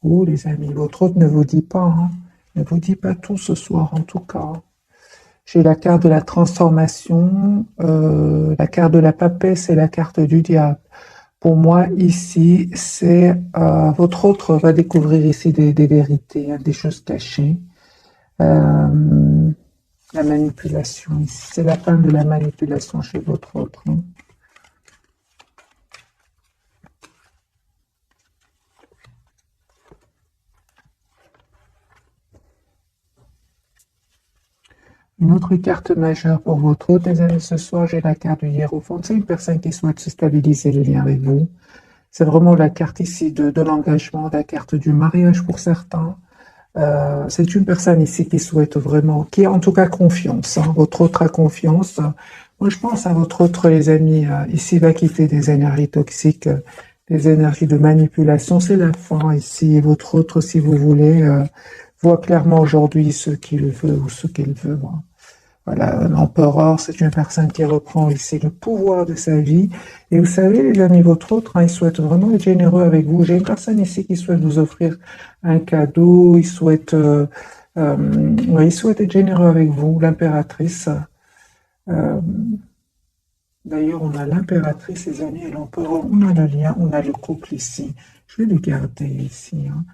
vous, les amis. Votre hôte ne vous dit pas, hein. Ne vous dit pas tout ce soir, en tout cas. J'ai la carte de la transformation, la carte de la papesse et la carte du diable. Pour moi, ici, c'est votre autre va découvrir ici des vérités, hein, des choses cachées. Euh, la manipulation, ici, c'est la fin de la manipulation chez votre autre, hein. Une autre carte majeure pour votre hôte, les amis, ce soir, j'ai la carte du Hiérophante. C'est une personne qui souhaite se stabiliser le lien avec vous. C'est vraiment la carte ici de l'engagement, la carte du mariage pour certains. C'est une personne ici qui souhaite vraiment, qui a en tout cas confiance, hein. Votre autre a confiance. Moi, je pense à votre autre, les amis, ici va quitter des énergies toxiques, des énergies de manipulation. C'est la fin ici. Et votre autre, si vous voulez, voit clairement aujourd'hui ce qu'il veut ou ce qu'elle veut, hein. Voilà, l'empereur, c'est une personne qui reprend ici le pouvoir de sa vie. Et vous savez, les amis, votre autre, hein, il souhaite vraiment être généreux avec vous. J'ai une personne ici qui souhaite vous offrir un cadeau. Ouais, il souhaite être généreux avec vous, l'impératrice. Euh, D'ailleurs, on a l'impératrice, les amis, et l'empereur. On a le lien, on a le couple ici. Je vais le garder ici, hein.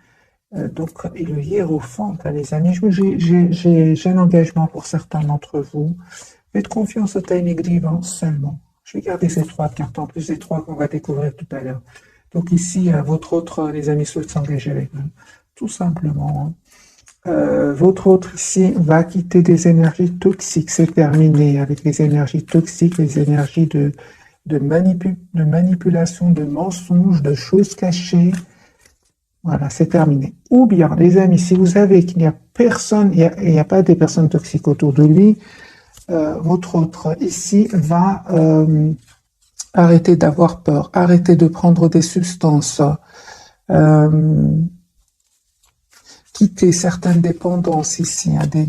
Donc, et le hiérophante, hein, les amis, j'ai un engagement pour certains d'entre vous. Faites confiance au timing divin seulement. Je vais garder ces trois cartes en plus des trois qu'on va découvrir tout à l'heure. Donc ici, votre autre, les amis, souhaite s'engager avec vous. Tout simplement, hein. Votre autre ici va quitter des énergies toxiques. C'est terminé avec les énergies toxiques, les énergies de manipulation, de mensonges, de choses cachées. Voilà, c'est terminé. Ou bien, les amis, si vous savez qu'il n'y a personne, il n'y a pas des personnes toxiques autour de lui, votre autre ici va arrêter d'avoir peur, arrêter de prendre des substances, euh, quitter certaines dépendances ici, hein, des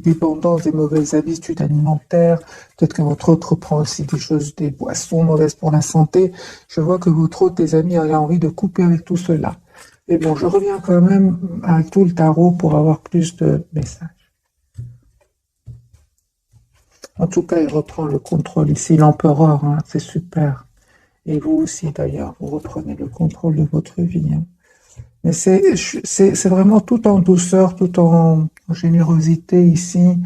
dépendances, des mauvaises habitudes alimentaires. Peut-être que votre autre prend aussi des choses, des boissons mauvaises pour la santé. Je vois que votre autre, des amis, a envie de couper avec tout cela. Et bon, je reviens quand même avec tout le tarot pour avoir plus de messages. En tout cas, il reprend le contrôle ici, l'empereur, hein, c'est super. Et vous aussi, d'ailleurs, vous reprenez le contrôle de votre vie, hein. Mais c'est vraiment tout en douceur, tout en générosité ici,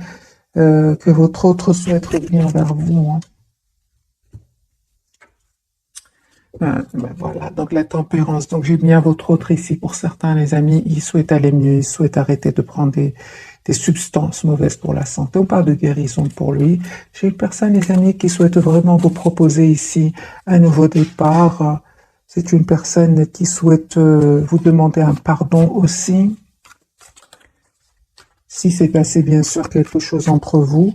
que votre autre souhaite revenir vers vous, hein. Ben voilà, donc la tempérance. Donc j'ai bien votre autre ici. Pour certains, les amis, ils souhaitent aller mieux, ils souhaitent arrêter de prendre des substances mauvaises pour la santé. On parle de guérison pour lui. J'ai une personne, les amis, qui souhaite vraiment vous proposer ici un nouveau départ. C'est une personne qui souhaite vous demander un pardon aussi. Si c'est passé, bien sûr, quelque chose entre vous.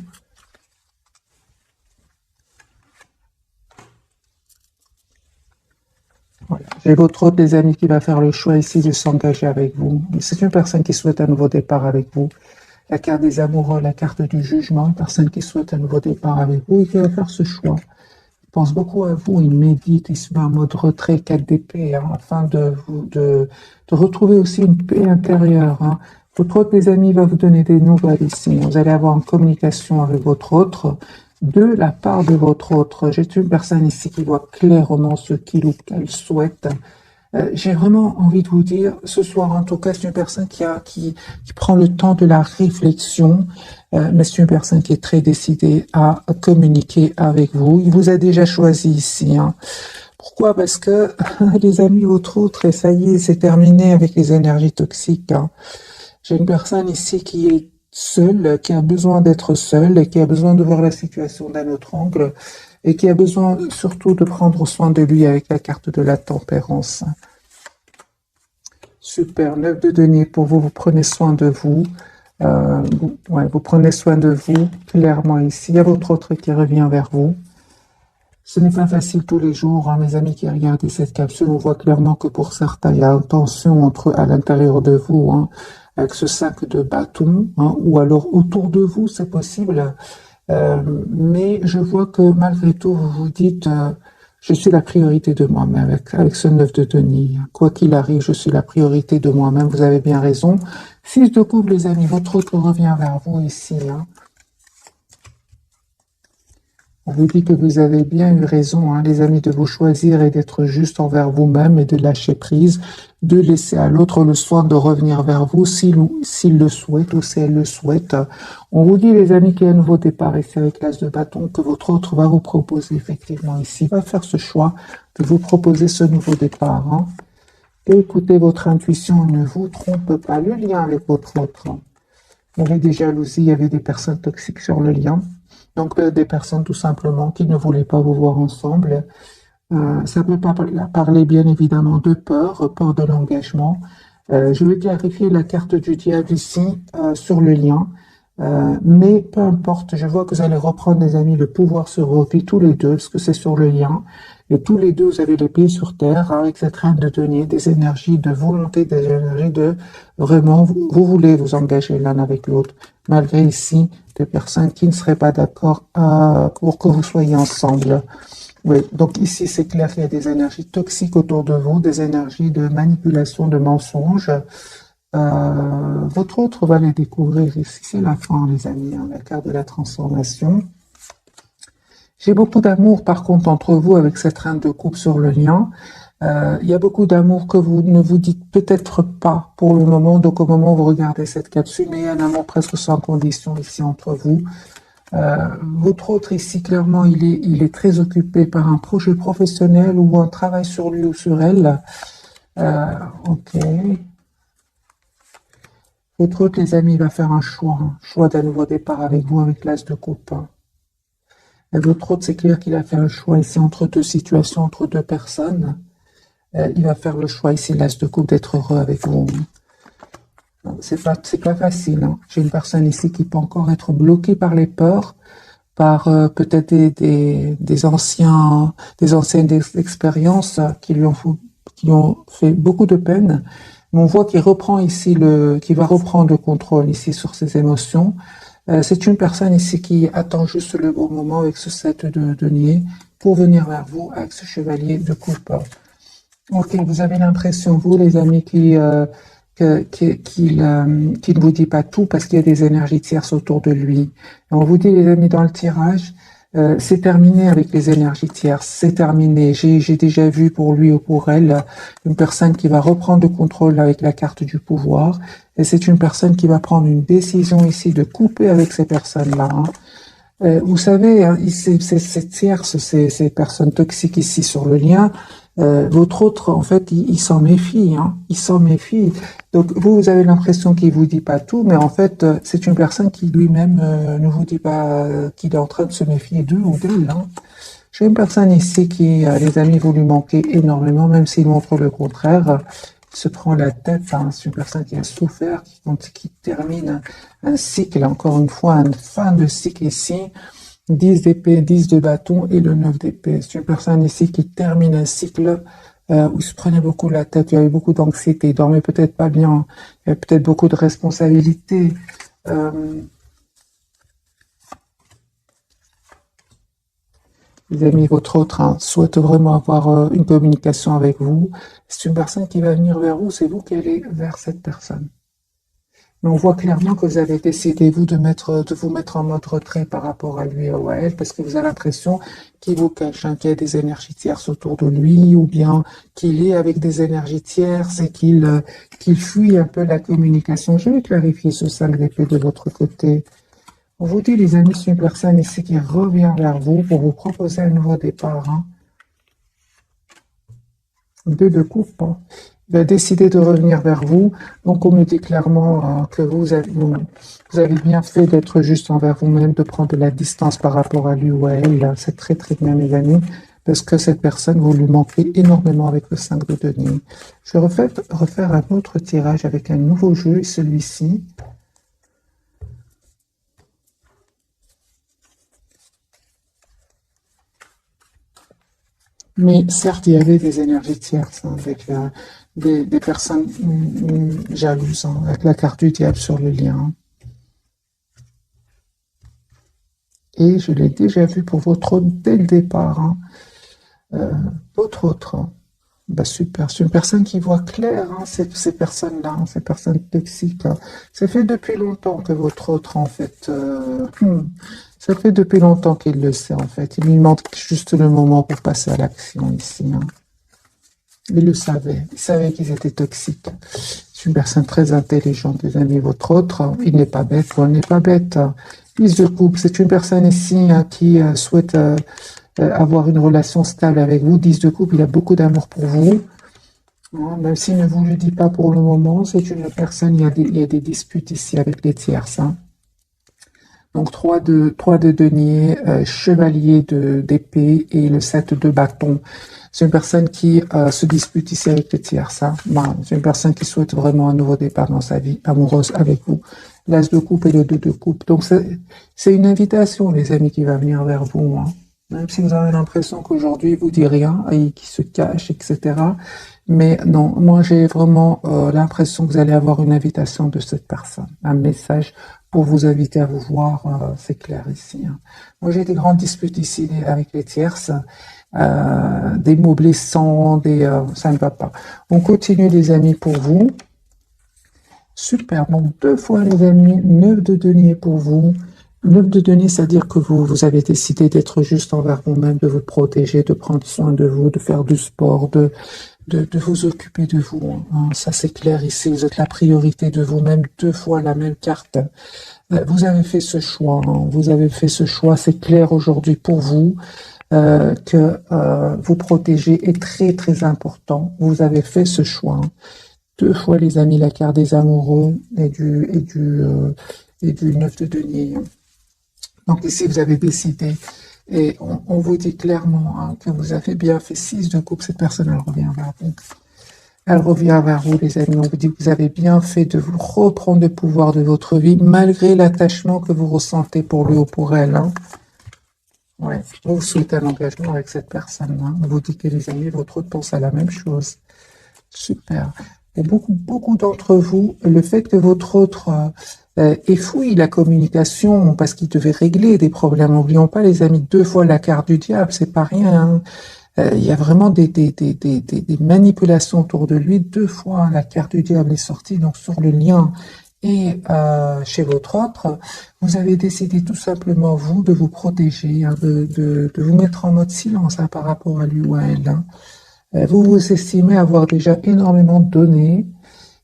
Voilà. J'ai votre autre des amis qui va faire le choix ici de s'engager avec vous. C'est une personne qui souhaite un nouveau départ avec vous. La carte des amoureux, la carte du jugement, une personne qui souhaite un nouveau départ avec vous et qui va faire ce choix. Il pense beaucoup à vous, il médite, il se met en mode retrait 4 d'épée, hein, afin de retrouver aussi une paix intérieure, hein. Votre autre des amis va vous donner des nouvelles ici. Vous allez avoir une communication avec votre autre de la part de votre autre. J'ai une personne ici qui voit clairement ce qu'il ou qu'elle souhaite. J'ai vraiment envie de vous dire, ce soir en tout cas, c'est une personne qui prend le temps de la réflexion, mais c'est une personne qui est très décidée à communiquer avec vous. Il vous a déjà choisi ici, hein. Pourquoi? Parce que les amis, votre autre, et ça y est, c'est terminé avec les énergies toxiques, hein. J'ai une personne ici qui est seule, qui a besoin d'être seule, et qui a besoin de voir la situation d'un autre angle, et qui a besoin surtout de prendre soin de lui avec la carte de la tempérance. Super, 9 de denier pour vous, vous prenez soin de vous. Vous prenez soin de vous, clairement ici. Il y a votre autre qui revient vers vous. Ce n'est pas facile tous les jours, hein, mes amis qui regardent cette capsule. On voit clairement que pour certains, il y a une tension à l'intérieur de vous, hein, avec ce 5 de bâton, hein, ou alors autour de vous, c'est possible. Mais je vois que malgré tout, vous vous dites, Je suis la priorité de moi-même avec ce 9 de denier. Quoi qu'il arrive, je suis la priorité de moi-même. Vous avez bien raison. 6 de coupe, les amis. Votre autre revient vers vous ici. Hein. On vous dit que vous avez bien eu raison, hein, les amis, de vous choisir et d'être juste envers vous-même et de lâcher prise, de laisser à l'autre le soin de revenir vers vous s'il le souhaite ou si elle le souhaite. On vous dit, les amis, qu'il y a un nouveau départ ici avec l'as de bâton, que votre autre va vous proposer effectivement ici, va faire ce choix de vous proposer ce nouveau départ. Hein. Et écoutez votre intuition, ne vous trompe pas. Le lien avec votre autre. Il y avait des jalousies, il y avait des personnes toxiques sur le lien. Donc, des personnes tout simplement qui ne voulaient pas vous voir ensemble. Ça peut pas parler bien évidemment de peur, peur de l'engagement. Je vais clarifier la carte du diable ici sur le lien. Mais peu importe, je vois que vous allez reprendre, les amis, le pouvoir sur vos vies, tous les deux, parce que c'est sur le lien. Et tous les deux, vous avez les pieds sur terre, avec cette reine de denier, des énergies de volonté, des énergies de vraiment, vous voulez vous engager l'un avec l'autre, malgré ici des personnes qui ne seraient pas d'accord pour que vous soyez ensemble. Oui, donc ici, c'est clair qu'il y a des énergies toxiques autour de vous, des énergies de manipulation, de mensonges. Votre autre va les découvrir ici. C'est la fin, les amis, hein, la carte de la transformation. J'ai beaucoup d'amour, par contre, entre vous avec cette reine de coupe sur le lien. Il y a beaucoup d'amour que vous ne vous dites peut-être pas pour le moment, donc au moment où vous regardez cette capsule, mais il y a un amour presque sans condition ici entre vous. Votre autre ici, clairement, il est très occupé par un projet professionnel ou un travail sur lui ou sur elle. Ok. Votre autre, les amis, va faire un choix d'un nouveau départ avec vous, avec l'as de coupe. Et votre autre, c'est clair qu'il a fait un choix ici entre deux situations, entre deux personnes. Il va faire le choix ici, l'as de coupe, d'être heureux avec vous. C'est pas facile. Hein. J'ai une personne ici qui peut encore être bloquée par les peurs, par peut-être des anciennes expériences qui lui ont fait beaucoup de peine. Mais on voit qu'il reprend ici qu'il va reprendre le contrôle ici sur ses émotions. C'est une personne ici qui attend juste le bon moment avec ce 7 de denier pour venir vers vous avec ce chevalier de coupe. Ok, vous avez l'impression, vous les amis, qu'il ne vous dit pas tout parce qu'il y a des énergies tierces autour de lui. Et on vous dit, les amis, dans le tirage, c'est terminé avec les énergies tierces, c'est terminé. J'ai déjà vu pour lui ou pour elle une personne qui va reprendre le contrôle avec la carte du pouvoir. Et c'est une personne qui va prendre une décision ici de couper avec ces personnes-là. Hein. Vous savez, hein, ces tierces, ces personnes toxiques ici sur le lien, votre autre, en fait, il s'en méfie, hein, il s'en méfie. Donc, vous avez l'impression qu'il vous dit pas tout, mais en fait, c'est une personne qui lui-même ne vous dit pas qu'il est en train de se méfier d'eux ou d'elle. Hein. J'ai une personne ici qui, les amis, vous lui manquez énormément, même s'il montre le contraire. Il se prend la tête, hein, c'est une personne qui a souffert, qui termine un cycle, encore une fois, une fin de cycle ici. 10 d'épée, 10 de bâton et le 9 d'épée. C'est une personne ici qui termine un cycle où il se prenait beaucoup la tête, il y avait beaucoup d'anxiété, il dormait peut-être pas bien, il y avait peut-être beaucoup de responsabilités. Les amis, votre autre souhaite vraiment avoir une communication avec vous. C'est une personne qui va venir vers vous, c'est vous qui allez vers cette personne. Mais on voit clairement que vous avez décidé, vous, de vous mettre en mode retrait par rapport à lui ou à elle, parce que vous avez l'impression qu'il vous cache, hein, qu'il y a des énergies tierces autour de lui, ou bien qu'il est avec des énergies tierces et qu'il fuit un peu la communication. Je vais clarifier ce 5 d'épée de votre côté. On vous dit, les amis, c'est une personne ici qui revient vers vous pour vous proposer un nouveau départ. Hein. 2 de coupe. Hein. Il a décidé de revenir vers vous. Donc, on me dit clairement que vous avez bien fait d'être juste envers vous-même, de prendre de la distance par rapport à lui ou à elle. C'est très, très bien, mes amis, parce que cette personne, vous lui manquez énormément avec le 5 de denier. Je vais refaire un autre tirage avec un nouveau jeu, celui-ci. Mais certes, il y avait des énergies tierces, hein, avec des personnes jalouses, hein, avec la carte du diable sur le lien. Et je l'ai déjà vu pour votre autre dès le départ. Hein. Euh, D'autres autres. Hein. Bah super, c'est une personne qui voit clair, hein, ces personnes-là, hein, ces personnes toxiques. Hein. Ça fait depuis longtemps que votre autre, en fait, ça fait depuis longtemps qu'il le sait, en fait. Il lui manque juste le moment pour passer à l'action ici. Hein. Il savait qu'ils étaient toxiques. C'est une personne très intelligente, les amis. Votre autre, hein, il n'est pas bête ou elle n'est pas bête. Hein. Fils de couple, c'est une personne ici hein, qui souhaite avoir une relation stable avec vous. 10 de couple, il a beaucoup d'amour pour vous. Hein, même s'il ne vous le dit pas pour le moment, c'est une personne, il y a des disputes ici avec les tierces. Hein. Donc 3 de denier, chevalier d'épée et le 7 de bâton. C'est une personne qui se dispute ici avec les tierces. Hein. Ben, c'est une personne qui souhaite vraiment un nouveau départ dans sa vie amoureuse avec vous. L'as de coupe et le 2 de coupe. Donc c'est une invitation, les amis, qui va venir vers vous. Hein. Même si vous avez l'impression qu'aujourd'hui, il vous dit rien et qu'il se cache, etc. Mais non, moi j'ai vraiment l'impression que vous allez avoir une invitation de cette personne, un message pour vous inviter à vous voir, c'est clair ici. Hein. Moi j'ai des grandes disputes ici avec les tierces, des mots blessants, ça ne va pas. On continue les amis pour vous. Super, donc 2 fois les amis, 9 de denier pour vous. 9 de denier, c'est-à-dire que vous avez décidé d'être juste envers vous-même, de vous protéger, de prendre soin de vous, de faire du sport, de vous occuper de vous. Hein. Ça, c'est clair ici. Vous êtes la priorité de vous-même. 2 fois la même carte. Vous avez fait ce choix. Hein. Vous avez fait ce choix. C'est clair aujourd'hui pour vous que vous protéger est très, très important. Vous avez fait ce choix. Hein. 2 fois, les amis, la carte des amoureux et du 9 de denier. Hein. Donc ici, vous avez décidé. Et on vous dit clairement hein, que vous avez bien fait 6 de coupe. Cette personne, elle revient vers vous. Elle revient vers vous, les amis. On vous dit que vous avez bien fait de vous reprendre le pouvoir de votre vie, malgré l'attachement que vous ressentez pour lui ou pour elle. Hein. Ouais. On vous souhaite un engagement avec cette personne. Hein. On vous dit que les amis, votre autre pense à la même chose. Super. Pour beaucoup d'entre vous, le fait que votre autre effouille la communication parce qu'il devait régler des problèmes. N'oublions pas, les amis, 2 fois la carte du diable, c'est pas rien. Hein. Il y a vraiment des manipulations autour de lui. 2 fois, la carte du diable est sortie, donc sur le lien. Et chez votre autre, vous avez décidé tout simplement, vous, de vous protéger, hein, de vous mettre en mode silence hein, par rapport à lui ou à elle. Hein. Vous vous estimez avoir déjà énormément donné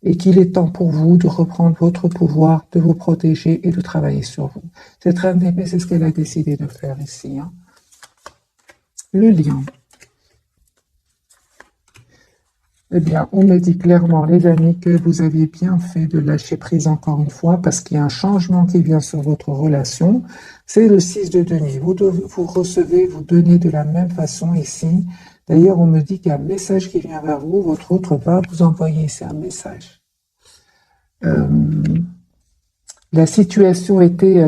et qu'il est temps pour vous de reprendre votre pouvoir, de vous protéger et de travailler sur vous. Cette reine d'épée, c'est ce qu'elle a décidé de faire ici. Hein. Le lion. Eh bien, on me dit clairement, les amis, que vous aviez bien fait de lâcher prise encore une fois parce qu'il y a un changement qui vient sur votre relation. C'est le 6 de denier. Vous recevez, vous donnez de la même façon ici. D'ailleurs, on me dit qu'il y a un message qui vient vers vous. Votre autre va vous envoyer ici un message. La situation était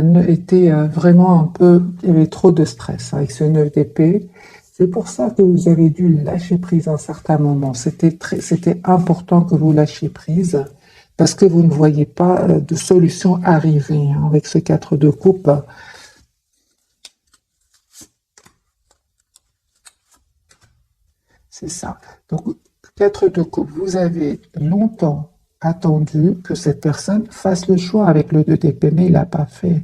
vraiment un peu... Il y avait trop de stress avec ce 9 d'épée. C'est pour ça que vous avez dû lâcher prise à un certain moment. C'était important que vous lâchiez prise parce que vous ne voyez pas de solution arriver hein, avec ce 4 de coupe. C'est ça. Donc, 4 de coupe, vous avez longtemps attendu que cette personne fasse le choix avec le 2 d'épée, mais il l'a pas fait.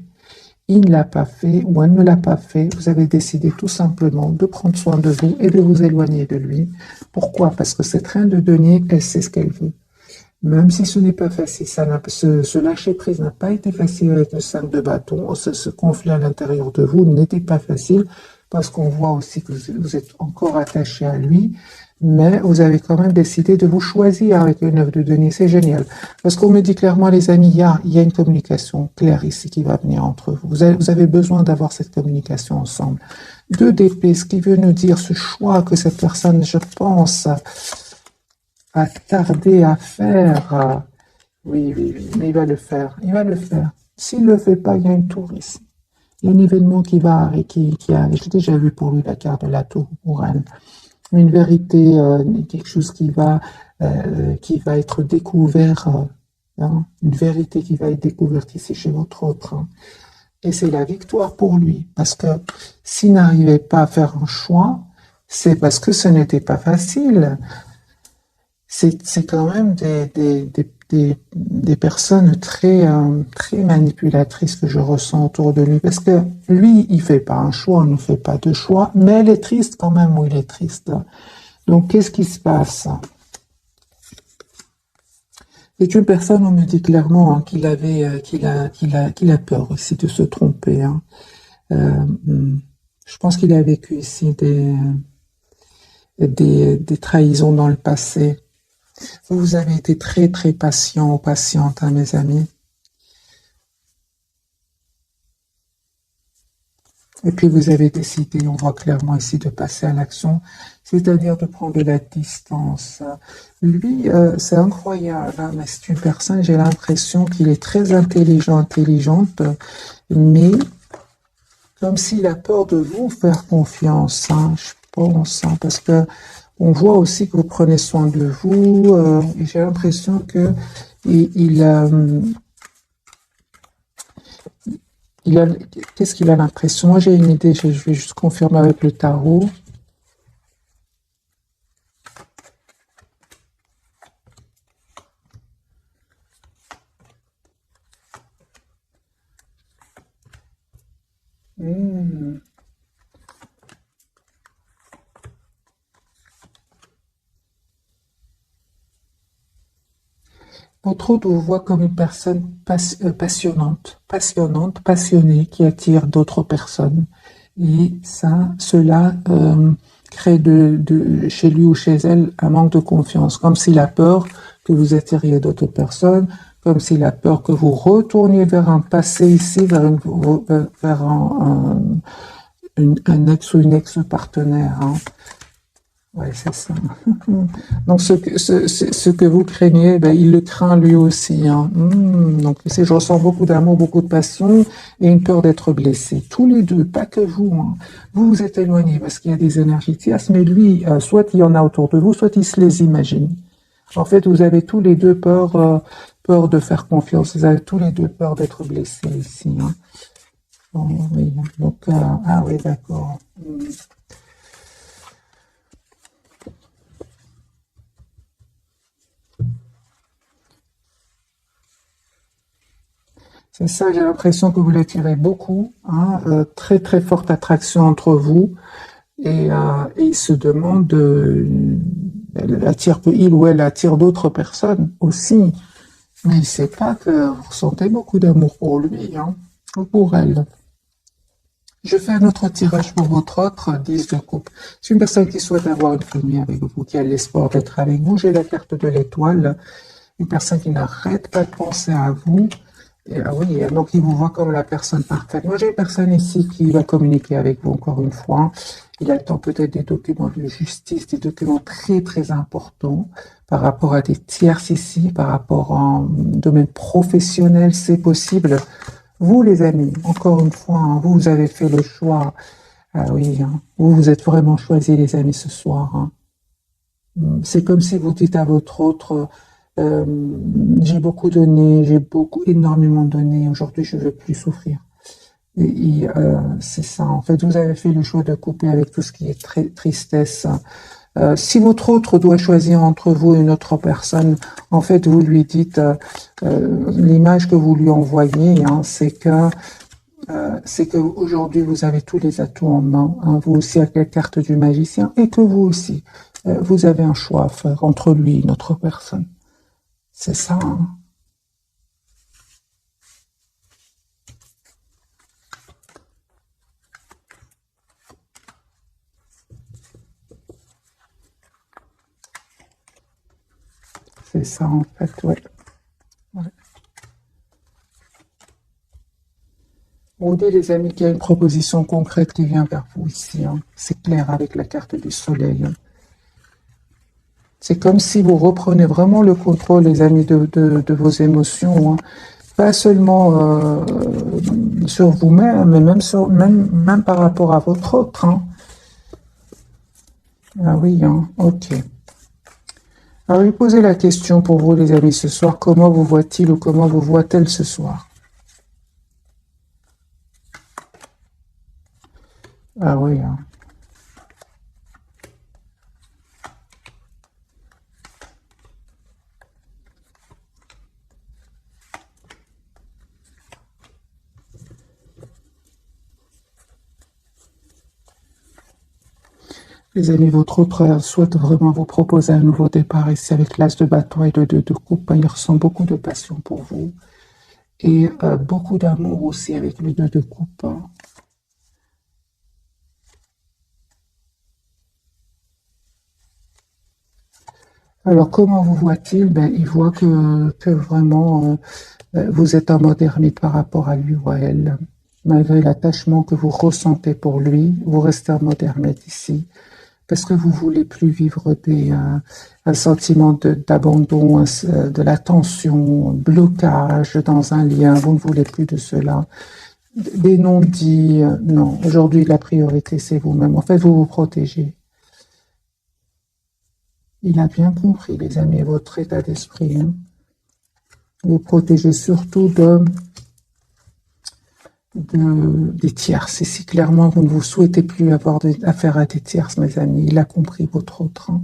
Il ne l'a pas fait ou elle ne l'a pas fait. Vous avez décidé tout simplement de prendre soin de vous et de vous éloigner de lui. Pourquoi? Parce que cette reine de denier, elle sait ce qu'elle veut. Même si ce n'est pas facile, ce lâcher prise n'a pas été facile avec le 5 de bâton. Ce conflit à l'intérieur de vous n'était pas facile parce qu'on voit aussi que vous êtes encore attaché à lui. Mais vous avez quand même décidé de vous choisir avec le 9 de denier. C'est génial. Parce qu'on me dit clairement, les amis, il y a une communication claire ici qui va venir entre vous. Vous avez besoin d'avoir cette communication ensemble. 2 d'épée, ce qui veut nous dire ce choix que cette personne, je pense, a tardé à faire. Oui, mais il va le faire. Il va le faire. S'il ne le fait pas, il y a une tour ici. Il y a un événement qui va arriver, qui arrive. J'ai déjà vu pour lui la carte de la tour pour elle. Une vérité, quelque chose qui va être découvert, hein, une vérité qui va être découverte ici chez votre autre. Hein. Et c'est la victoire pour lui, parce que s'il n'arrivait pas à faire un choix, c'est parce que ce n'était pas facile. C'est quand même des personnes très manipulatrices que je ressens autour de lui. Parce que lui, il fait pas un choix, on ne fait pas de choix, mais elle est triste quand même, ou il est triste. Donc, qu'est-ce qui se passe? C'est une personne, on me dit clairement hein, qu'il a peur aussi de se tromper. Hein. Hmm. Je pense qu'il a vécu ici des trahisons dans le passé. Vous avez été très très patient ou patiente, hein, mes amis. Et puis vous avez décidé, on voit clairement ici, de passer à l'action, c'est-à-dire de prendre de la distance. Lui, c'est incroyable, hein, mais c'est une personne, j'ai l'impression qu'il est très intelligent, intelligente, mais comme s'il a peur de vous faire confiance, hein, je pense, hein, parce que on voit aussi que vous prenez soin de vous, et j'ai l'impression que il a, qu'est-ce qu'il a l'impression? Moi, j'ai une idée, je vais juste confirmer avec le tarot. Hmm. Votre autre vous voit comme une personne passionnante, passionnée, qui attire d'autres personnes. Et ça, cela crée chez lui ou chez elle un manque de confiance, comme s'il a peur que vous attiriez d'autres personnes, comme s'il a peur que vous retourniez vers un passé ici, vers un ex ou une ex-partenaire. Hein. Ouais, c'est ça. Donc, ce que vous craignez, ben, il le craint lui aussi. Hein. Donc, je ressens beaucoup d'amour, beaucoup de passion et une peur d'être blessé. Tous les deux, pas que vous. Hein. Vous vous êtes éloigné parce qu'il y a des énergies tierces, mais lui, soit il y en a autour de vous, soit il se les imagine. En fait, vous avez tous les deux peur de faire confiance. Vous avez tous les deux peur d'être blessés ici. Hein. Bon, oui. Donc, ah oui, d'accord. C'est ça, j'ai l'impression que vous l'attirez beaucoup, hein, très très forte attraction entre vous, et il se demande, il ou elle attire d'autres personnes aussi, mais il ne sait pas que vous ressentez beaucoup d'amour pour lui, hein, ou pour elle. Je fais un autre tirage pour votre autre 10 de coupe. C'est une personne qui souhaite avoir une famille avec vous, qui a l'espoir d'être avec vous. J'ai la carte de l'étoile, une personne qui n'arrête pas de penser à vous. Et, ah oui, donc il vous voit comme la personne parfaite. Moi, j'ai une personne ici qui va communiquer avec vous encore une fois. Il attend peut-être des documents de justice, des documents très très importants par rapport à des tierces ici, par rapport en domaine professionnel, c'est possible. Vous, les amis, encore une fois, hein, vous avez fait le choix. Ah oui, hein, vous vous êtes vraiment choisis, les amis, ce soir. Hein. C'est comme si vous dites à votre autre, euh, j'ai beaucoup donné, j'ai beaucoup, énormément donné, aujourd'hui je ne veux plus souffrir. C'est ça, en fait, vous avez fait le choix de couper avec tout ce qui est tristesse. Si votre autre doit choisir entre vous et une autre personne, en fait, vous lui dites, l'image que vous lui envoyez, hein, c'est que aujourd'hui vous avez tous les atouts en main, hein, vous aussi avec la carte du magicien, et que vous aussi, vous avez un choix à faire entre lui et une autre personne. C'est ça, hein. C'est ça en fait, ouais. Ouais. On dit les amis qu'il y a une proposition concrète qui vient vers vous ici, hein. C'est clair avec la carte du soleil. Hein. C'est comme si vous reprenez vraiment le contrôle, les amis, de vos émotions, hein. Pas seulement sur vous-même, mais même par rapport à votre autre. Hein. Ah oui, hein, ok. Alors, je vais poser la question pour vous, les amis, ce soir. Comment vous voit-il ou comment vous voit-elle ce soir? Ah oui, hein. Les amis, votre autre souhaite vraiment vous proposer un nouveau départ ici avec l'as de bâton et le 2 de coupe. Il ressent beaucoup de passion pour vous et beaucoup d'amour aussi avec le 2 de coupe. Alors, comment vous voit-il? Ben, il voit que vraiment vous êtes en mode ermite par rapport à lui ou à elle. Malgré l'attachement que vous ressentez pour lui, vous restez en mode ermite ici. Parce que vous voulez plus vivre un sentiment d'abandon, de la tension, blocage dans un lien. Vous ne voulez plus de cela. Des non-dits, non. Aujourd'hui, la priorité, c'est vous-même. En fait, vous vous protégez. Il a bien compris, les amis, votre état d'esprit. Hein. Vous protégez surtout des tierces. Et si clairement vous ne vous souhaitez plus avoir affaire à des tierces, mes amis, il a compris votre autre. Hein.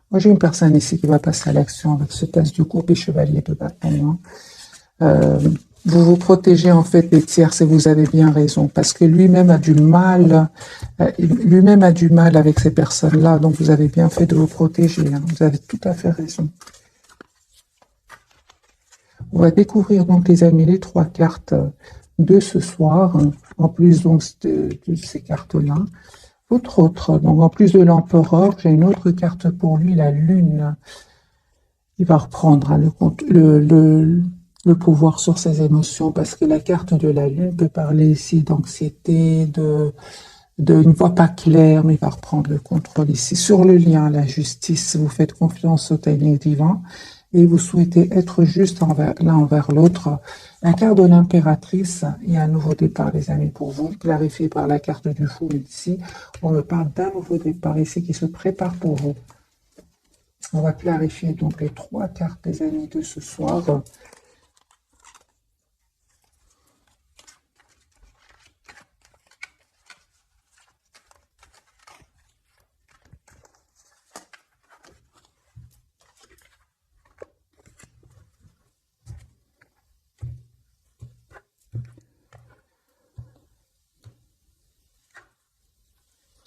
Moi, j'ai une personne ici qui va passer à l'action avec ce tasse de coupe et chevalier de bâton. Hein. Vous vous protégez en fait des tierces et vous avez bien raison parce que lui-même a du mal, avec ces personnes-là. Donc, vous avez bien fait de vous protéger. Hein. Vous avez tout à fait raison. On va découvrir donc, les amis, les 3 cartes de ce soir, en plus donc de ces cartes-là. Votre autre, donc en plus de l'empereur, j'ai une autre carte pour lui, la lune. Il va reprendre hein, le pouvoir sur ses émotions parce que la carte de la lune peut parler ici d'anxiété, de ne voit pas clair, mais il va reprendre le contrôle ici. Sur le lien, la justice, vous faites confiance au timing divin et vous souhaitez être juste l'un envers l'autre. La carte de l'impératrice, il y a un nouveau départ, les amis, pour vous, clarifié par la carte du fou ici. On me parle d'un nouveau départ ici qui se prépare pour vous. On va clarifier donc les 3 cartes, les amis, de ce soir.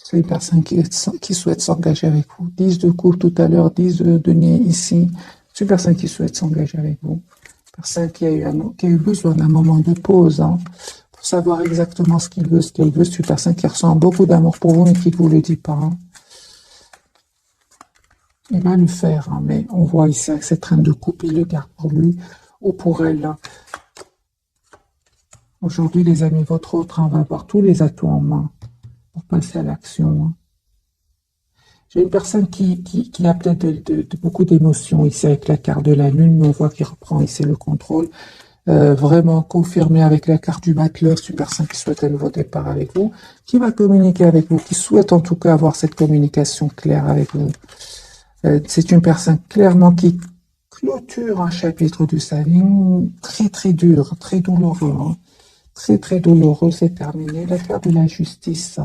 C'est une personne qui souhaite s'engager avec vous. 10 de coupe tout à l'heure, 10 de denier ici. C'est une personne qui souhaite s'engager avec vous. Personne qui a eu besoin d'un moment de pause hein, pour savoir exactement ce qu'il veut, ce qu'elle veut. C'est une personne qui ressent beaucoup d'amour pour vous, mais qui ne vous le dit pas. Hein. Il va le faire, hein, mais on voit ici avec cette reine de coupe, il le garde pour lui ou pour elle. Hein. Aujourd'hui, les amis, votre autre hein, va avoir tous les atouts en main pour passer à l'action. Hein. J'ai une personne qui a peut-être beaucoup d'émotions ici avec la carte de la lune, mais on voit qu'il reprend ici le contrôle. Vraiment confirmé avec la carte du battleur, c'est une personne qui souhaite un nouveau départ avec vous, qui va communiquer avec vous, qui souhaite en tout cas avoir cette communication claire avec vous. C'est une personne clairement qui clôture un chapitre de sa vie très très dur, très douloureux. Hein. Très très douloureux, c'est terminé. La carte de la justice.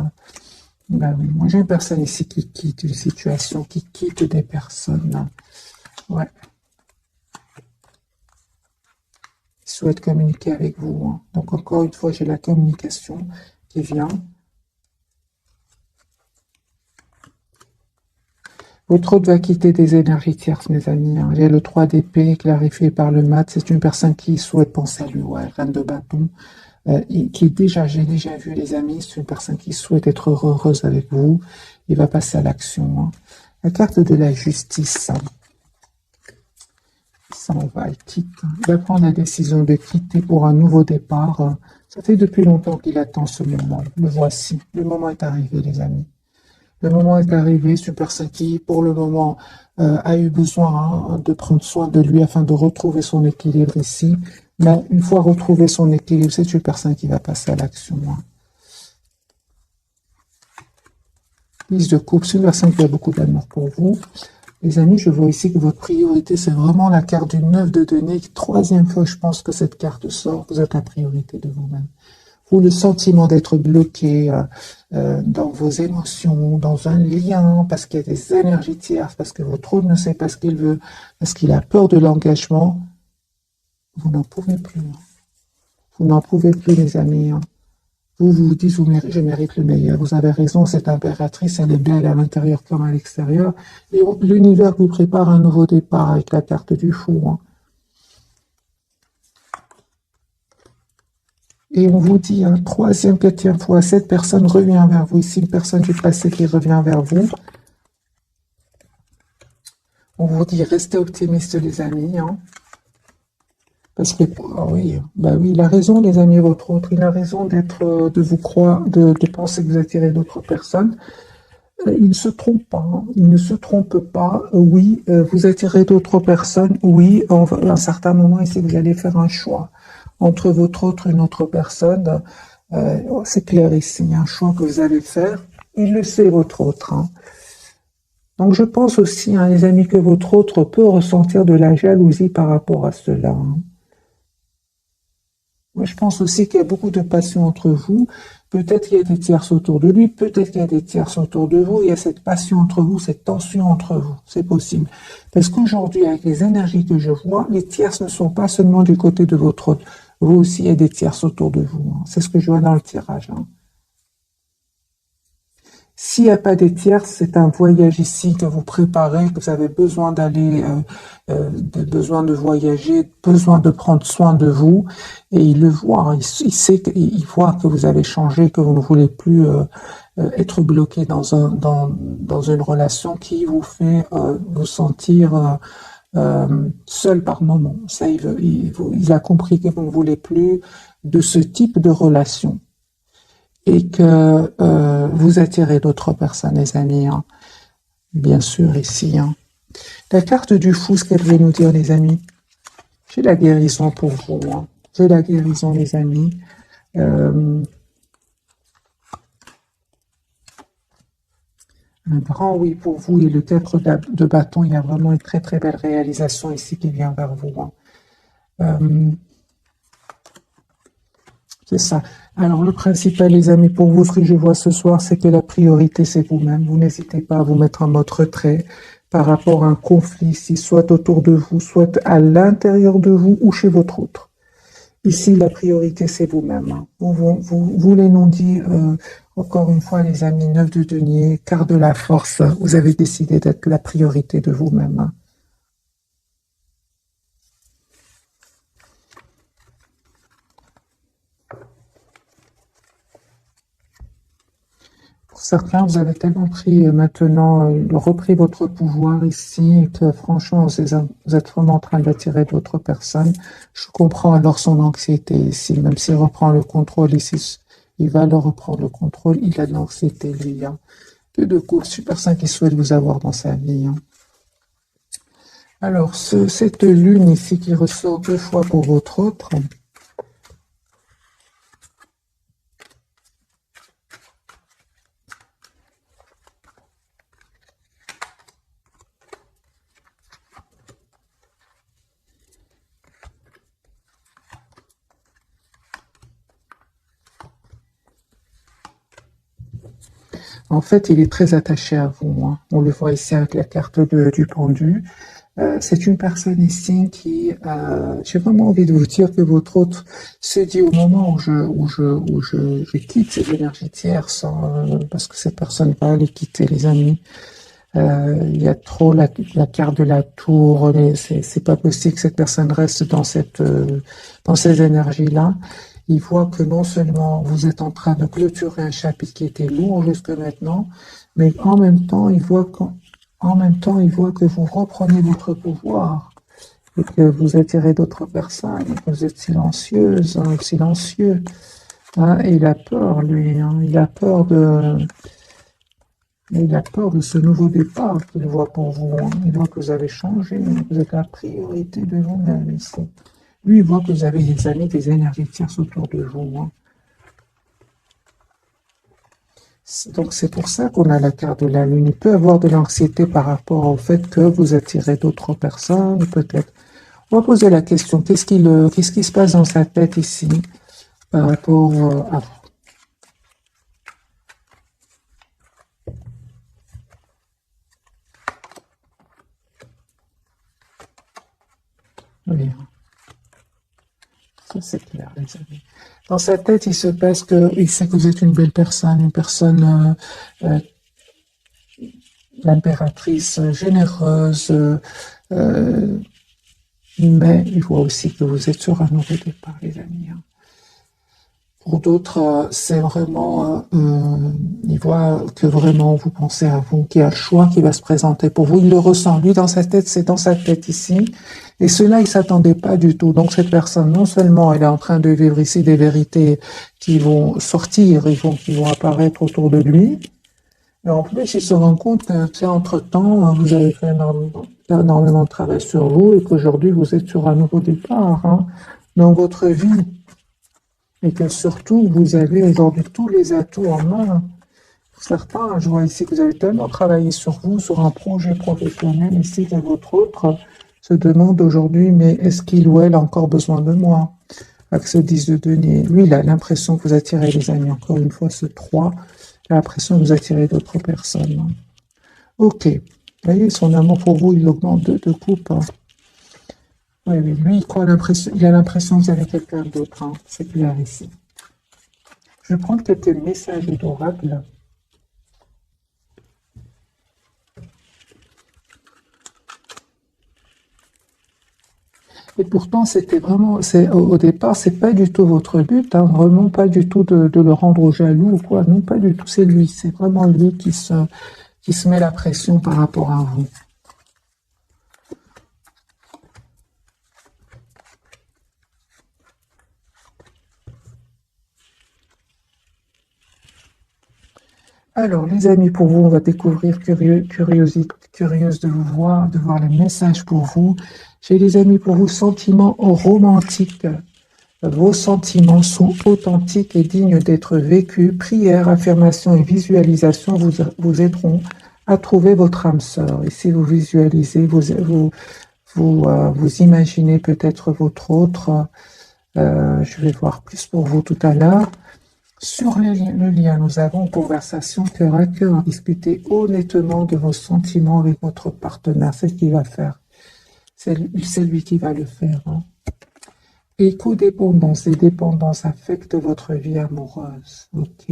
Ben oui, moi j'ai une personne ici qui quitte une situation, qui quitte des personnes. Ouais. Qui souhaite communiquer avec vous. Hein. Donc encore une fois, j'ai la communication qui vient. Votre autre va quitter des énergies tierces, mes amis. Hein. J'ai le 3 d'épée clarifié par le mat. C'est une personne qui souhaite penser à lui. Ouais, reine de bâton. Qui est j'ai déjà vu les amis, c'est une personne qui souhaite être heureuse avec vous, il va passer à l'action. Hein. La carte de la justice, ça on va, il quitte. Il va prendre la décision de quitter pour un nouveau départ. Ça fait depuis longtemps qu'il attend ce moment. Le voici, le moment est arrivé les amis. Le moment est arrivé, c'est une personne qui pour le moment a eu besoin hein, de prendre soin de lui afin de retrouver son équilibre ici. Mais une fois retrouvé son équilibre, c'est une personne qui va passer à l'action. Hein. 10 de coupe, c'est une personne qui a beaucoup d'amour pour vous. Les amis, je vois ici que votre priorité, c'est vraiment la carte du 9 de denier. 3e fois, je pense que cette carte sort. Vous êtes la priorité de vous-même. Vous, le sentiment d'être bloqué dans vos émotions, dans un lien, parce qu'il y a des énergies tierces, parce que votre autre ne sait pas ce qu'il veut, parce qu'il a peur de l'engagement. Vous n'en pouvez plus. Vous n'en pouvez plus, les amis. Hein. Vous vous dites, je mérite le meilleur. Vous avez raison, cette impératrice, elle est belle à l'intérieur comme à l'extérieur. Et l'univers vous prépare un nouveau départ avec la carte du fou, hein. Et on vous dit, hein, troisième, quatrième fois, cette personne revient vers vous. Ici, une personne du passé qui revient vers vous. On vous dit, restez optimistes, les amis, hein. Parce que, ah oui, bah oui, il a raison, les amis, votre autre. Il a raison de vous croire, de penser que vous attirez d'autres personnes. Il ne se trompe pas, hein. Il ne se trompe pas. Oui, vous attirez d'autres personnes. Oui, à un certain moment, ici, vous allez faire un choix entre votre autre et une autre personne. C'est clair ici, il y a un choix que vous allez faire. Il le sait, votre autre, hein. Donc, je pense aussi, hein, les amis, que votre autre peut ressentir de la jalousie par rapport à cela, hein. Moi, je pense aussi qu'il y a beaucoup de passion entre vous. Peut-être qu'il y a des tierces autour de lui, peut-être qu'il y a des tierces autour de vous. Il y a cette passion entre vous, cette tension entre vous. C'est possible. Parce qu'aujourd'hui, avec les énergies que je vois, les tierces ne sont pas seulement du côté de votre autre. Vous aussi, il y a des tierces autour de vous, hein. C'est ce que je vois dans le tirage, hein. S'il n'y a pas des tierces, c'est un voyage ici que vous préparez, que vous avez besoin d'aller, besoin de voyager, besoin de prendre soin de vous. Et il le voit, hein. Il sait, il voit que vous avez changé, que vous ne voulez plus être bloqué dans une relation qui vous fait vous sentir seul par moment. Ça, il a compris que vous ne voulez plus de ce type de relation et que vous attirez d'autres personnes, les amis, hein. Bien sûr, ici, hein. La carte du fou, ce qu'elle veut nous dire, les amis. J'ai la guérison pour vous, hein. J'ai la guérison, les amis. Un grand oui pour vous et le 4 de bâton, il y a vraiment une très très belle réalisation ici qui vient vers vous, hein. C'est ça. Alors, le principal, les amis, pour vous, ce que je vois ce soir, c'est que la priorité, c'est vous-même. Vous n'hésitez pas à vous mettre en mode retrait par rapport à un conflit, si soit autour de vous, soit à l'intérieur de vous ou chez votre autre. Ici, la priorité, c'est vous-même, hein. Vous les non-dits, encore une fois, les amis, 9 de denier, quart de la force, vous avez décidé d'être la priorité de vous-même, hein. Pour certains, vous avez tellement pris maintenant, repris votre pouvoir ici, que franchement, vous êtes vraiment en train d'attirer d'autres personnes. Je comprends alors son anxiété ici, même s'il reprend le contrôle ici, il va le reprendre le contrôle, il a de l'anxiété, lui, hein. Que de coups, super sain qui souhaite vous avoir dans sa vie, hein. Alors, cette lune ici qui ressort 2 fois pour votre autre, en fait, il est très attaché à vous, hein. On le voit ici avec la carte du pendu. C'est une personne ici qui, j'ai vraiment envie de vous dire que votre autre se dit au moment où je quitte ces énergies tierces, parce que cette personne va les quitter, les amis. Il y a trop la carte de la tour, c'est pas possible que cette personne reste dans ces énergies-là. Il voit que non seulement vous êtes en train de clôturer un chapitre qui était lourd jusque maintenant, mais en même temps, il voit que vous reprenez votre pouvoir et que vous attirez d'autres personnes, et que vous êtes silencieuse, hein, silencieux, hein. Et il a peur, lui, hein. Il a peur de ce nouveau départ qu'il voit pour vous, hein. Il voit que vous avez changé, que vous êtes la priorité de vous-même ici. Lui, il voit que vous avez des amis, des énergies tierces autour de vous, hein. Donc c'est pour ça qu'on a la carte de la lune. Il peut avoir de l'anxiété par rapport au fait que vous attirez d'autres personnes, peut-être. On va poser la question, qu'est-ce qui se passe dans sa tête ici par rapport à vous? Oui. Ça, c'est clair, les amis. Dans sa tête, il se passe il sait que vous êtes une personne l'impératrice généreuse, euh, mais il voit aussi que vous êtes sur un nouveau départ, les amis, hein. Pour d'autres, c'est vraiment, il voit que vraiment vous pensez à vous, qu'il y a un choix qui va se présenter pour vous. Il le ressent. Lui, dans sa tête, c'est dans sa tête ici. Et cela, il s'attendait pas du tout. Donc, cette personne, non seulement elle est en train de vivre ici des vérités qui vont sortir, qui vont apparaître autour de lui, mais en plus, il se rend compte que, tu sais, entre-temps, vous avez fait énormément de travail sur vous et qu'aujourd'hui, vous êtes sur un nouveau départ, hein, dans votre vie. Et que surtout, vous avez aujourd'hui tous les atouts en main. Pour certains, je vois ici que vous avez tellement travaillé sur vous, sur un projet professionnel, ici que votre autre se demande aujourd'hui, mais est-ce qu'il ou elle a encore besoin de moi? Avec ce 10 de denier. Lui, il a l'impression que vous attirez les amis. Encore une fois, ce 3, il a l'impression que vous attirez d'autres personnes. Ok. Vous voyez, son amour pour vous, il augmente de coupe, hein. Oui, oui, lui, il a l'impression que vous avez quelqu'un d'autre, hein. C'est clair ici. Je vais prendre quelques messages d'oracle. Et pourtant, c'était vraiment, au départ, c'est pas du tout votre but, hein, vraiment pas du tout de le rendre jaloux ou quoi, non, pas du tout, c'est lui, c'est vraiment lui qui se met la pression par rapport à vous. Alors, les amis, pour vous, on va découvrir curieuse de voir les messages pour vous. J'ai les amis pour vous, sentiments romantiques. Vos sentiments sont authentiques et dignes d'être vécus. Prières, affirmations et visualisations vous aideront à trouver votre âme sœur. Et si vous visualisez, vous imaginez peut-être votre autre. Je vais voir plus pour vous tout à l'heure. Sur le lien, nous avons conversation cœur à cœur, discuter honnêtement de vos sentiments avec votre partenaire. C'est ce qu'il va faire. C'est lui qui va le faire, hein. Et codépendance et dépendance affectent votre vie amoureuse. Ok.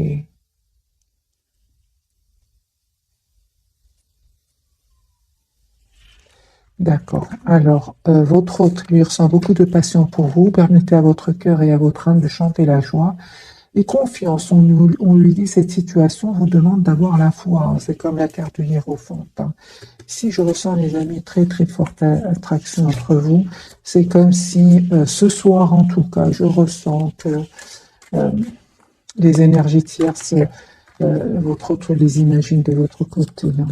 D'accord. Alors, votre hôte lui ressent beaucoup de passion pour vous. Permettez à votre cœur et à votre âme de chanter la joie. Et confiance, on lui dit cette situation vous demande d'avoir la foi, hein. C'est comme la carte du hiérophante, hein. Si je ressens, les amis, très très forte attraction entre vous, c'est comme si ce soir, en tout cas, je ressens que les énergies tierces, votre autre les imagine de votre côté, hein.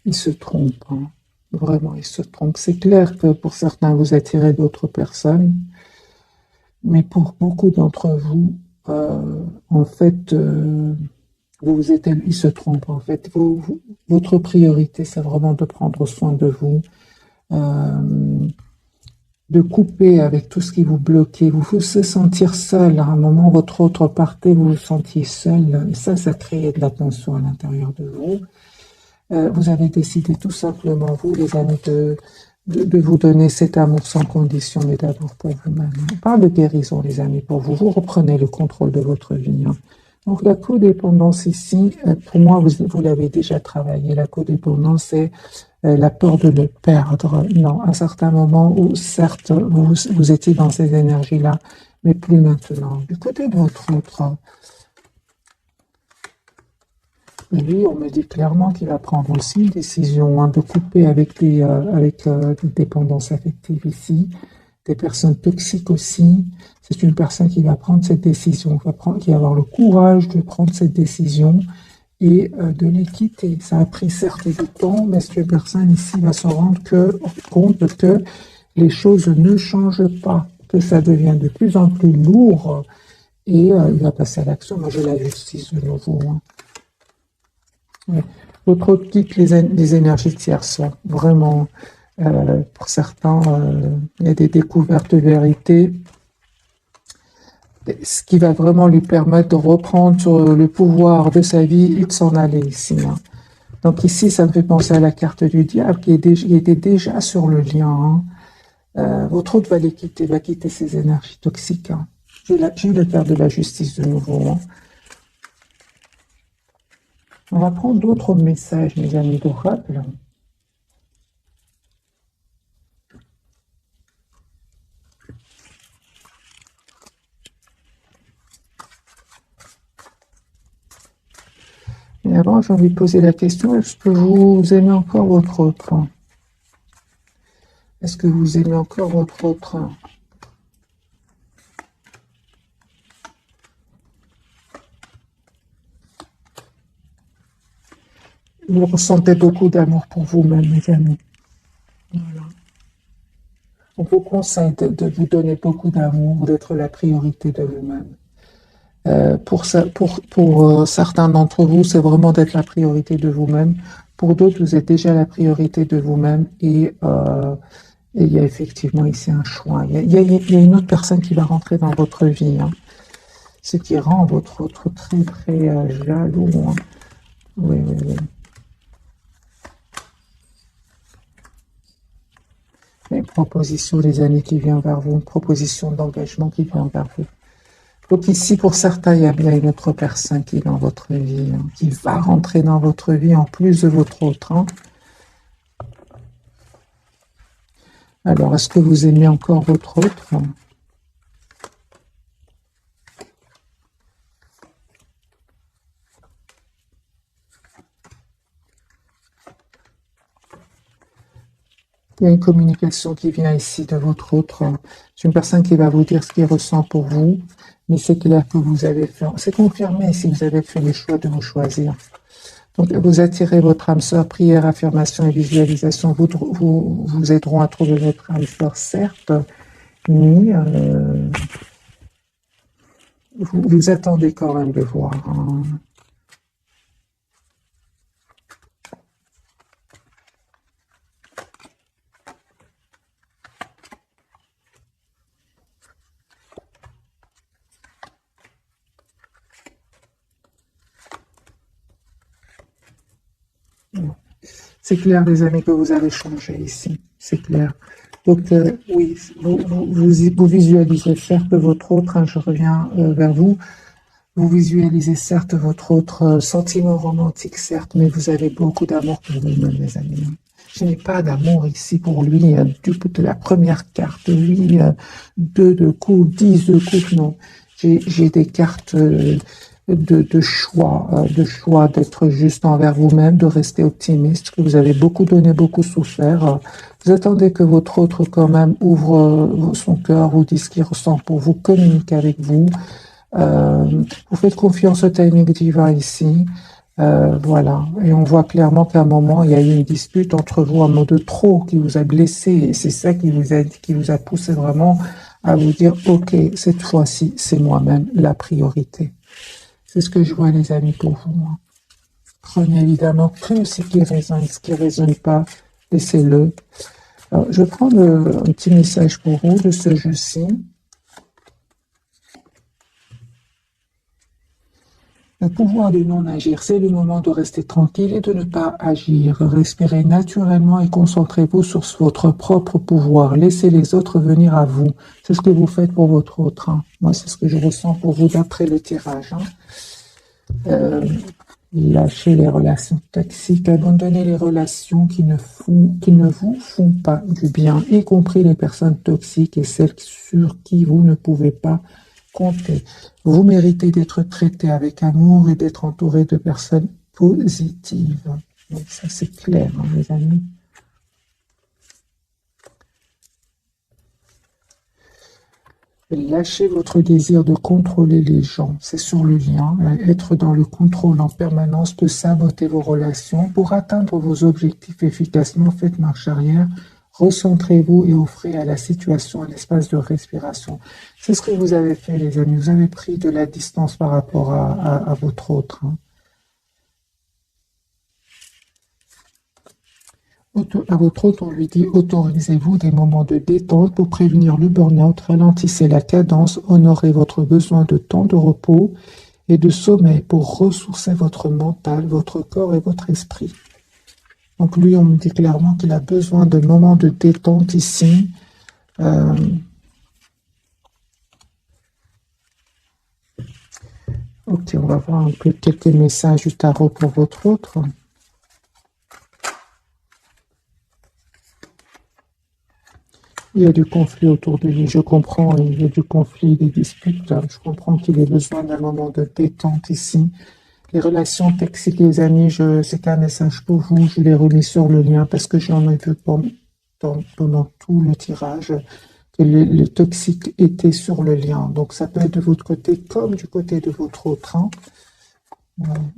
Ils se trompent, hein. Vraiment, ils se trompent. C'est clair que pour certains, vous attirez d'autres personnes, mais pour beaucoup d'entre vous, en fait, ils se trompent. En fait, votre priorité, c'est vraiment de prendre soin de vous, euh, de couper avec tout ce qui vous bloquait. Vous vous sentir seul. À un moment, votre autre partait, vous vous sentiez seul. Et ça crée de la tension à l'intérieur de vous. Vous avez décidé tout simplement, vous les amis, de vous donner cet amour sans condition et d'amour pour vous-même. On parle de guérison, les amis, pour vous. Vous reprenez le contrôle de votre vie, hein. Donc la codépendance ici, pour moi, vous l'avez déjà travaillé. La codépendance, c'est la peur de le perdre. Non, à un certain moment où, certes, vous étiez dans ces énergies-là, mais plus maintenant. Du côté de votre autre, lui, on me dit clairement qu'il va prendre aussi une décision, hein, de couper avec des dépendances affectives ici, des personnes toxiques aussi. C'est une personne qui va prendre cette décision, qui va avoir le courage de prendre cette décision et de les quitter. Ça a pris certes du temps, mais cette personne ici va se rendre compte que les choses ne changent pas, que ça devient de plus en plus lourd et il va passer à l'action. Moi, je la justice de nouveau, hein. Ouais. Votre quitte les énergies tierces, là. Vraiment, Pour certains, il y a des découvertes de vérité, ce qui va vraiment lui permettre de reprendre le pouvoir de sa vie et de s'en aller ici, hein. Donc ici, ça me fait penser à la carte du diable qui était déjà sur le lien, hein. Votre hôte va quitter ses énergies toxiques, hein. J'ai le père de la justice de nouveau, hein. On va prendre d'autres messages, mes amis d'oracle. Et avant, j'ai envie de poser la question, est-ce que vous aimez encore votre autre? Est-ce que vous aimez encore votre autre? Vous ressentez beaucoup d'amour pour vous-même, mes amis. Voilà. On vous conseille de vous donner beaucoup d'amour, d'être la priorité de vous-même. Pour certains d'entre vous, c'est vraiment d'être la priorité de vous-même. Pour d'autres, vous êtes déjà la priorité de vous-même et il y a effectivement ici un choix. Il y a une autre personne qui va rentrer dans votre vie, hein, ce qui rend votre autre très très jaloux, hein. Oui, oui, oui. Une proposition, les amis, qui vient vers vous, une proposition d'engagement qui vient vers vous. Donc ici, pour certains, il y a bien une autre personne qui est dans votre vie, hein, qui va rentrer dans votre vie en plus de votre autre, hein. Alors, est-ce que vous aimez encore votre autre? Il y a une communication qui vient ici de votre autre. C'est une personne qui va vous dire ce qu'il ressent pour vous, mais c'est clair que vous avez fait, c'est confirmé si vous avez fait le choix de vous choisir. Donc, vous attirez votre âme sœur, prière, affirmation et visualisation vous aideront à trouver votre âme sœur, certes, mais vous attendez quand même de voir, hein. C'est clair, les amis, que vous avez changé ici. C'est clair. Donc, oui, vous visualisez certes votre autre, hein, je reviens vers vous. Vous visualisez certes votre autre sentiment romantique, certes, mais vous avez beaucoup d'amour pour vous-même, les amis. Je n'ai pas d'amour ici pour lui, de la première carte, oui, 2 de coupe, 10 de coupe, non. J'ai des cartes de choix d'être juste envers vous-même, de rester optimiste, que vous avez beaucoup donné, beaucoup souffert. Vous attendez que votre autre quand même ouvre son cœur, vous dise ce qu'il ressent pour vous, communique avec vous. Vous faites confiance au timing divin ici. Voilà. Et on voit clairement qu'à un moment, il y a eu une dispute entre vous, un mot de trop qui vous a blessé. Et c'est ça qui vous a poussé vraiment à vous dire, OK, cette fois-ci, c'est moi-même la priorité. C'est ce que je vois, les amis, pour vous, hein. Prenez évidemment que ce qui résonne pas, laissez-le. Alors, je prends un petit message pour vous de ce jeu-ci. Le pouvoir de non-agir, c'est le moment de rester tranquille et de ne pas agir. Respirez naturellement et concentrez-vous sur votre propre pouvoir. Laissez les autres venir à vous. C'est ce que vous faites pour votre autre, hein. Moi, c'est ce que je ressens pour vous d'après le tirage, hein. Lâchez les relations toxiques, abandonnez les relations qui ne vous font pas du bien, y compris les personnes toxiques et celles sur qui vous ne pouvez pas compter. Vous méritez d'être traité avec amour et d'être entouré de personnes positives. Donc ça, c'est clair, hein, mes amis. Lâchez votre désir de contrôler les gens, c'est sur le lien. Être dans le contrôle en permanence peut saboter vos relations. Pour atteindre vos objectifs efficacement, faites marche arrière, recentrez-vous et offrez à la situation un espace de respiration. C'est ce que vous avez fait, les amis. Vous avez pris de la distance par rapport à votre autre, hein. À votre hôte, on lui dit autorisez-vous des moments de détente pour prévenir le burn-out, ralentissez la cadence, honorez votre besoin de temps de repos et de sommeil pour ressourcer votre mental, votre corps et votre esprit. Donc lui, on me dit clairement qu'il a besoin de moments de détente ici. Ok, on va voir un peu quelques messages du tarot pour votre autre. Il y a du conflit autour de lui, je comprends, il y a du conflit, des disputes. Je comprends qu'il ait besoin d'un moment de détente ici. Les relations toxiques, les amis, c'est un message pour vous, je l'ai remis sur le lien parce que j'en ai vu pendant tout le tirage que le toxique était sur le lien. Donc ça peut être de votre côté comme du côté de votre autre. Hein.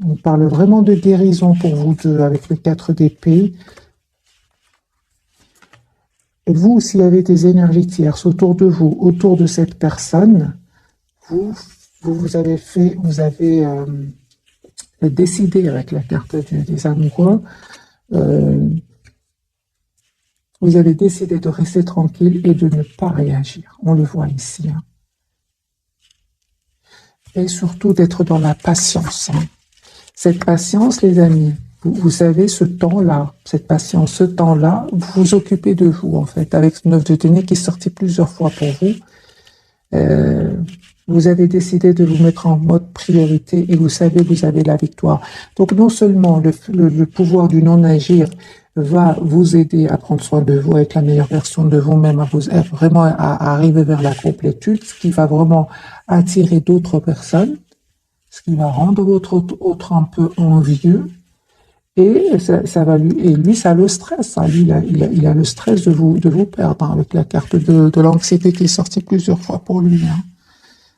On parle vraiment de guérison pour vous deux avec le 4 d'épée. Et vous, s'il y avait des énergies tierces autour de vous, autour de cette personne, vous avez décidé avec la carte des amoureux, vous avez décidé de rester tranquille et de ne pas réagir. On le voit ici. Hein. Et surtout d'être dans la patience. Hein. Cette patience, les amis, vous savez, ce temps-là, cette patience, ce temps-là, vous vous occupez de vous, en fait, avec ce 9 de denier qui est sorti plusieurs fois pour vous. Vous avez décidé de vous mettre en mode priorité et vous savez, vous avez la victoire. Donc, non seulement le pouvoir du non-agir va vous aider à prendre soin de vous, à être la meilleure version de vous-même, vraiment à arriver vers la complétude, ce qui va vraiment attirer d'autres personnes, ce qui va rendre votre autre un peu envieux. Et ça va lui, ça le stress. Hein. Lui, il a le stress de vous perdre, hein, avec la carte de l'anxiété qui est sortie plusieurs fois pour lui. Hein.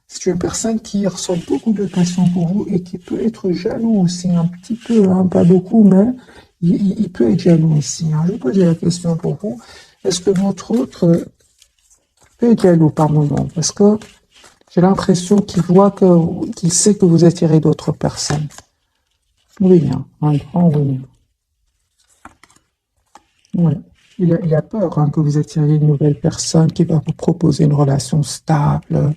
C'est une personne qui ressent beaucoup de passion pour vous et qui peut être jaloux aussi, un petit peu, hein, pas beaucoup, mais il peut être jaloux ici. Hein. Je vais poser la question pour vous. Est-ce que votre autre peut être jaloux par moment? Parce que j'ai l'impression qu'il sait que vous attirez d'autres personnes. Oui, hein, un grand oui. Ouais. Il a peur, hein, que vous attiriez une nouvelle personne qui va vous proposer une relation stable.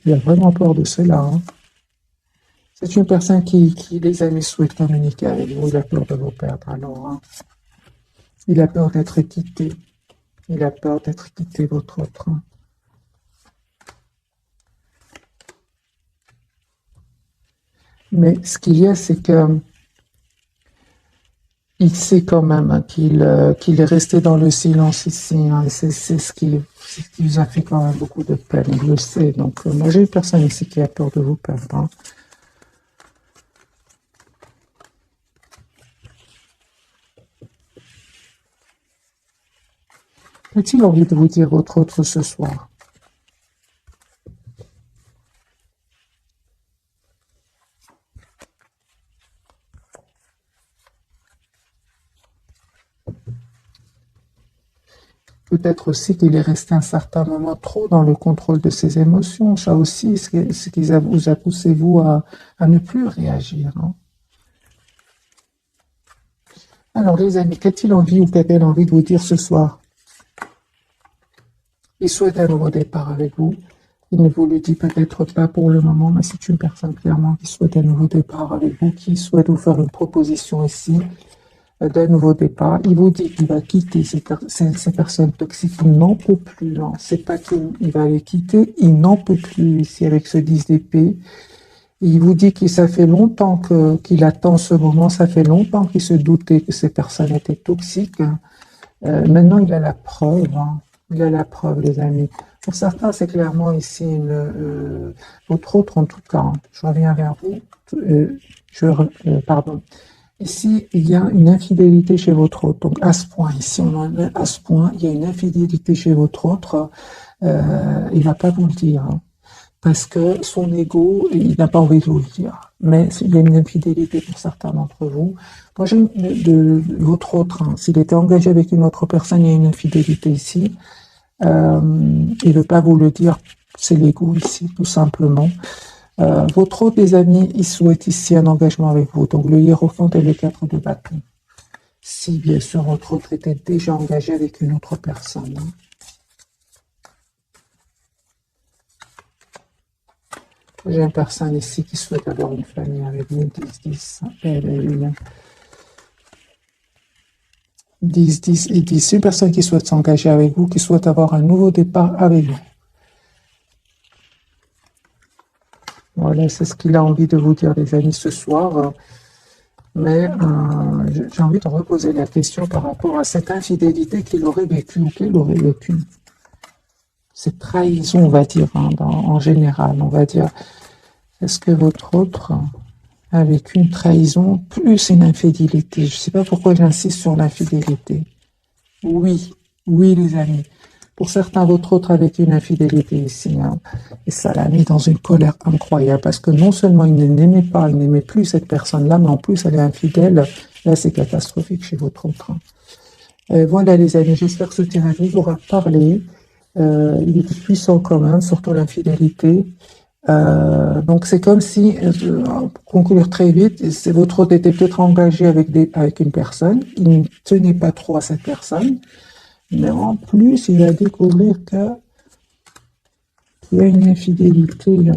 Il a vraiment peur de cela. Hein. C'est une personne qui, les amis, souhaite communiquer avec vous. Il a peur de vous perdre. Alors, hein. Il a peur d'être quitté. Il a peur d'être quitté, votre autre. Hein. Mais ce qu'il y a, c'est que il sait quand même, hein, qu'il est resté dans le silence ici. Hein, c'est ce qui vous a fait quand même beaucoup de peine. Il le sait. Donc, moi, j'ai une personne ici qui a peur de vous perdre. Hein. A-t-il envie de vous dire votre autre ce soir? Peut-être aussi qu'il est resté un certain moment trop dans le contrôle de ses émotions. Ça aussi, ce qui vous a poussé, vous, à ne plus réagir. Hein. Alors, les amis, qu'a-t-il envie ou qu'a-t-elle envie de vous dire ce soir? Il souhaite un nouveau départ avec vous. Il ne vous le dit peut-être pas pour le moment, mais c'est une personne clairement qui souhaite un nouveau départ avec vous, qui souhaite vous faire une proposition ici d'un nouveau départ. Il vous dit qu'il va quitter ces personnes toxiques. Il n'en peut plus. Hein. C'est pas qu'il va les quitter, il n'en peut plus ici avec ce 10 d'épée. Il vous dit que ça fait longtemps qu'il attend ce moment, ça fait longtemps qu'il se doutait que ces personnes étaient toxiques. Maintenant, il a la preuve. Hein. Il a la preuve, les amis. Pour certains, c'est clairement ici votre autre, en tout cas. Hein. Je reviens vers vous. Pardon. Ici, il y a une infidélité chez votre autre. Donc, à ce point, ici, on en est à ce point, il y a une infidélité chez votre autre. Il ne va pas vous le dire. Hein. Parce que son ego, il n'a pas envie de vous le dire. Mais il y a une infidélité pour certains d'entre vous. Moi, j'ai de votre autre, hein, s'il était engagé avec une autre personne, il y a une infidélité ici. Il ne veut pas vous le dire, c'est l'ego ici, tout simplement. Votre autre, les amis, il souhaite ici un engagement avec vous. Donc, le hiérophante et les 4 de bâton. Si bien sûr votre autre était déjà engagé avec une autre personne. J'ai une personne ici qui souhaite avoir une famille avec vous, 10, 10, 10 et 10. Une personne qui souhaite s'engager avec vous, qui souhaite avoir un nouveau départ avec vous. Voilà, c'est ce qu'il a envie de vous dire, les amis, ce soir. Mais j'ai envie de reposer la question par rapport à cette infidélité qu'il aurait vécue ou qu'elle aurait vécue. Cette trahison, on va dire, hein, en général, on va dire. Est-ce que votre autre a vécu une trahison plus une infidélité? Je ne sais pas pourquoi j'insiste sur l'infidélité. Oui, oui les amis. Pour certains, votre autre a vécu une infidélité ici. Hein, et ça l'a mis dans une colère incroyable. Parce que non seulement il ne l'aimait pas, il n'aimait plus cette personne-là, mais en plus elle est infidèle. Là, c'est catastrophique chez votre autre. Voilà les amis, j'espère que ce tirage vous aura parlé. Il est puissant quand même, surtout l'infidélité. Donc c'est comme si, pour conclure très vite, c'est votre autre était peut-être engagé avec une personne, il ne tenait pas trop à cette personne, mais en plus il va découvrir qu'il y a une infidélité là.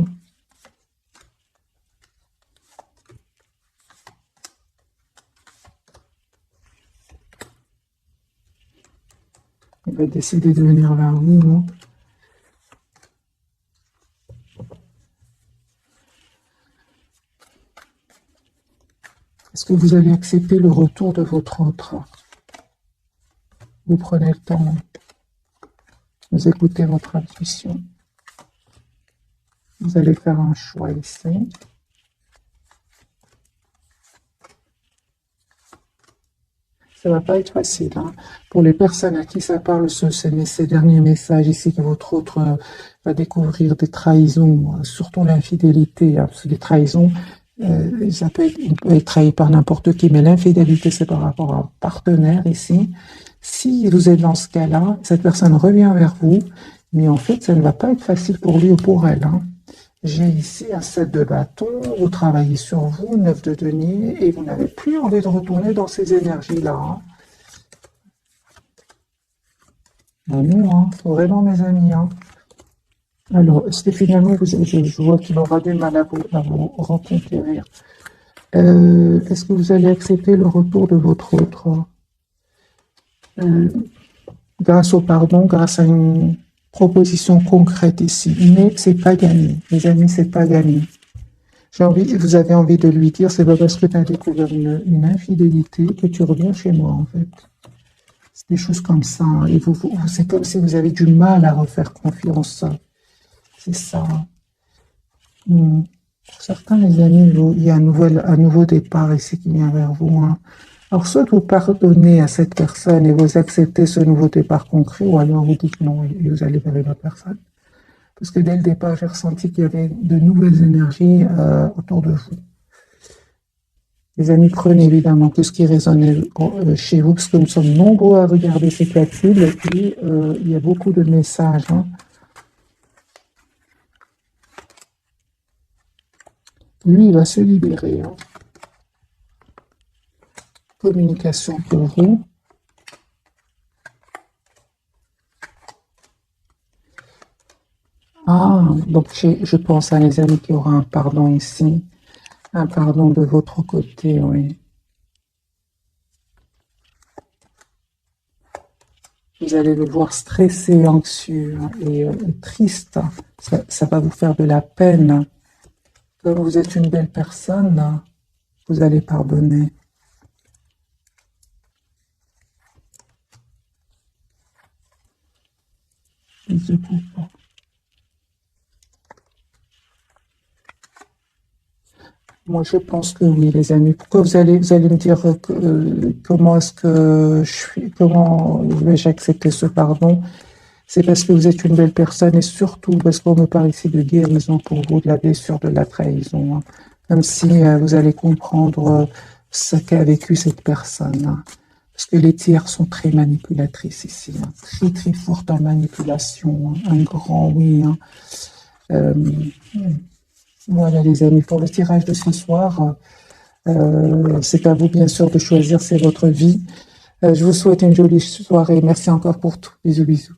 Il va décider de venir vers vous, non? Est-ce que vous allez accepter le retour de votre autre? Vous prenez le temps, vous écoutez votre intuition. Vous allez faire un choix ici. Ça va pas être facile. Hein. Pour les personnes à qui ça parle, ces derniers messages ici, que votre autre va découvrir des trahisons, surtout l'infidélité, hein, parce que les trahisons, ça peut être trahi par n'importe qui, mais l'infidélité, c'est par rapport à un partenaire ici. Si vous êtes dans ce cas-là, cette personne revient vers vous, mais en fait, ça ne va pas être facile pour lui ou pour elle. Hein. J'ai ici un 7 de bâton, vous travaillez sur vous, 9 de denier, et vous n'avez plus envie de retourner dans ces énergies-là. Hein. Non, hein, vraiment mes amis. Hein. Alors, est-ce que finalement, je vois qu'il aura du mal à vous reconquérir. Est-ce que vous allez accepter le retour de votre autre grâce au pardon, grâce à une proposition concrète ici, mais c'est pas gagné, les amis, c'est pas gagné. Vous avez envie de lui dire, c'est pas parce que tu as découvert une infidélité que tu reviens chez moi, en fait. C'est des choses comme ça, et c'est comme si vous avez du mal à refaire confiance. C'est ça. Pour certains, les amis, il y a un nouveau départ ici qui vient vers vous. Hein. Alors, soit vous pardonnez à cette personne et vous acceptez ce nouveau départ concret, ou alors vous dites non et vous allez vers une autre personne. Parce que dès le départ, j'ai ressenti qu'il y avait de nouvelles énergies autour de vous. Les amis, prenez évidemment tout ce qui résonne chez vous, parce que nous sommes nombreux à regarder ces calculs, et puis il y a beaucoup de messages. Hein. Lui, il va se libérer. Hein. Communication pour vous. Ah, donc je pense à les amis qu'il y aura un pardon ici. Un pardon de votre côté, oui. Vous allez le voir stressé, anxieux et triste. Ça va vous faire de la peine. Comme vous êtes une belle personne, vous allez pardonner. Moi, je pense que oui, les amis. Pourquoi vous allez me dire comment est-ce que comment vais-je accepter ce pardon? C'est parce que vous êtes une belle personne et surtout parce qu'on me parle ici de guérison pour vous, de la blessure, de la trahison. Hein. Comme si vous allez comprendre ce qu'a vécu cette personne. Hein. Parce que les tiers sont très manipulatrices ici. Hein. Très, très fortes en manipulation. Hein. Un grand oui. Hein. Voilà les amis, pour le tirage de ce soir, C'est à vous, bien sûr, de choisir, c'est votre vie. Je vous souhaite une jolie soirée. Merci encore pour tout. Bisous, bisous.